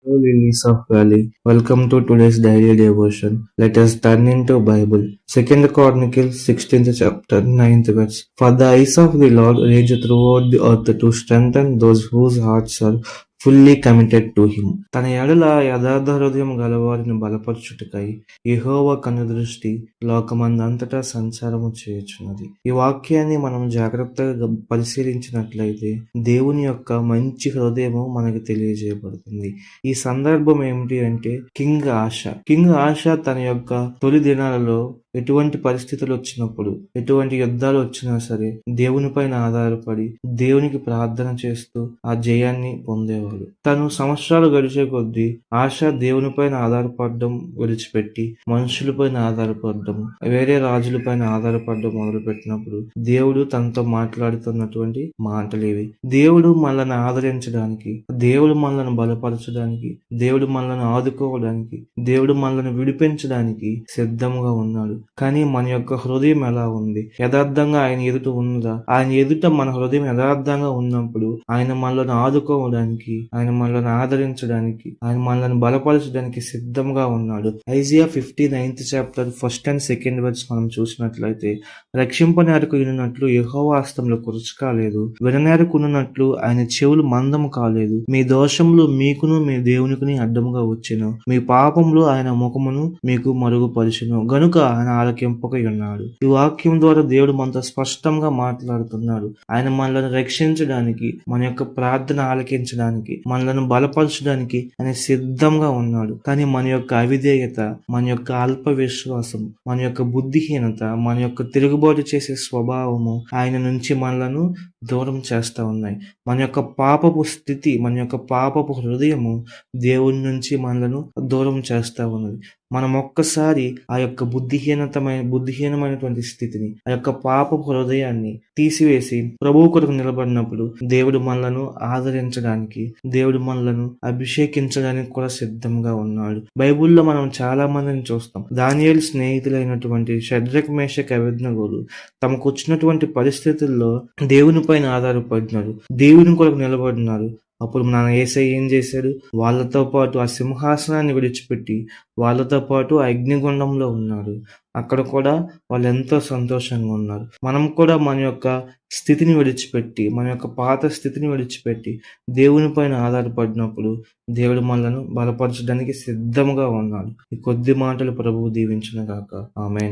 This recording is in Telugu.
Hello, lilies of valley. Welcome to today's daily devotion. Let us turn into Bible. Second Chronicles, 16th chapter, 9th verse. For the eyes of the Lord range throughout the earth to strengthen those whose hearts are fully committed to him. తన ఎడల యథార్థ హృదయం గలవారిని బలపరచుటకై యెహోవా కనుదృష్టి లోకమందంతటా సంచారము చేయుచున్నది. ఈ వాక్యాన్ని మనం జాగ్రత్తగా పరిశీలించినట్లయితే దేవుని యొక్క మంచి హృదయము మనకు తెలియజేయబడుతుంది. ఈ సందర్భం ఏమిటి అంటే కింగ్ ఆశ తన యొక్క తొలి దినాలలో ఎటువంటి పరిస్థితులు వచ్చినప్పుడు, ఎటువంటి యుద్ధాలు వచ్చినా సరే దేవుని పైన ఆధారపడి దేవునికి ప్రార్థన చేస్తూ ఆ జయాన్ని పొందేవాడు. తను సంవత్సరాలు గడిచే కొద్దీ ఆశ దేవుని పైన ఆధారపడడం విడిచిపెట్టి మనుషుల పైన ఆధారపడడం, వేరే రాజుల పైన ఆధారపడడం మొదలు పెట్టినప్పుడు దేవుడు తనతో మాట్లాడుతున్నటువంటి మాటలు ఇవి. దేవుడు మనల్ని ఆదరించడానికి, దేవుడు మనల్ని బలపరచడానికి, దేవుడు మనల్ని ఆదుకోవడానికి, దేవుడు మనల్ని విడిపించడానికి సిద్ధంగా ఉన్నాడు. కానీ మన యొక్క హృదయం ఎలా ఉంది? యథార్థంగా ఆయన ఎదుట ఉన్నదా? ఆయన ఎదుట మన హృదయం యథార్థంగా ఉన్నప్పుడు ఆయన మనల్ని ఆదుకోవడానికి, ఆయన మనల్ని ఆదరించడానికి, ఆయన మనల్ని బలపరచడానికి సిద్ధంగా ఉన్నాడు. Isaiah 59th chapter 1st and 2nd verse మనం చూసినట్లయితే, రక్షింపనేరకు వినున్నట్లు యెహోవా హస్తములు కురుచకాలేదు, విననేరకున్నట్లు ఆయన చెవులు మందము కాలేదు. మీ దోషములు మీకును మీ దేవునికిని అడ్డముగా వచ్చెను, మీ పాపములు ఆయన ముఖమును మీకు మరుగుపరిచెను గనుక ఆయన ఆలకింపకై ఉన్నాడు. ఈ వాక్యం ద్వారా దేవుడు మనతో స్పష్టంగా మాట్లాడుతున్నాడు. ఆయన మనల్ని రక్షించడానికి, మన యొక్క ప్రార్థన ఆలకించడానికి, మనల్ని బలపరచడానికి ఆయన సిద్ధంగా ఉన్నాడు. కానీ మన యొక్క అవిధేయత, మన యొక్క అల్ప విశ్వాసం, మన యొక్క బుద్ధిహీనత, మన యొక్క తిరుగుబాటు చేసే స్వభావము ఆయన నుంచి మనలను దూరం చేస్తా ఉన్నాయి. మన యొక్క పాపపు స్థితి, మన యొక్క పాపపు హృదయము దేవుని నుంచి మనలను దూరం చేస్తా ఉన్నది. మనం ఒక్కసారి ఆ యొక్క బుద్ధిహీనమైనటువంటి స్థితిని, ఆ యొక్క పాపపు హృదయాన్ని తీసివేసి ప్రభువు కొరకు నిలబడినప్పుడు దేవుడు మనలను ఆదరించడానికి, దేవుడు మనలను అభిషేకించడానికి కూడా సిద్ధంగా ఉన్నాడు. బైబిల్లో మనం చాలా మందిని చూస్తాం. దానియేలు స్నేహితులైనటువంటి షద్రక్, మేషక్, అబేద్నెగోలు తమకు వచ్చినటువంటి పరిస్థితుల్లో దేవుని పైన ఆధారపడినారు, దేవుని కొరకు నిలబడినారు. అప్పుడు మన యేసయ్య ఏం చేశాడు? వాళ్ళతో పాటు ఆ సింహాసనాన్ని విడిచిపెట్టి వాళ్ళతో పాటు ఆ అగ్నిగుండంలో ఉన్నాడు. అక్కడ కూడా వాళ్ళు ఎంతో సంతోషంగా ఉన్నారు. మనం కూడా మన యొక్క స్థితిని విడిచిపెట్టి, మన యొక్క పాత స్థితిని విడిచిపెట్టి దేవుని పైన ఆధారపడినప్పుడు దేవుడు మనలను బలపరచడానికి సిద్ధంగా ఉన్నాడు. ఈ కొద్ది మాటలు ప్రభువు దీవించును గాక. ఆమేన్.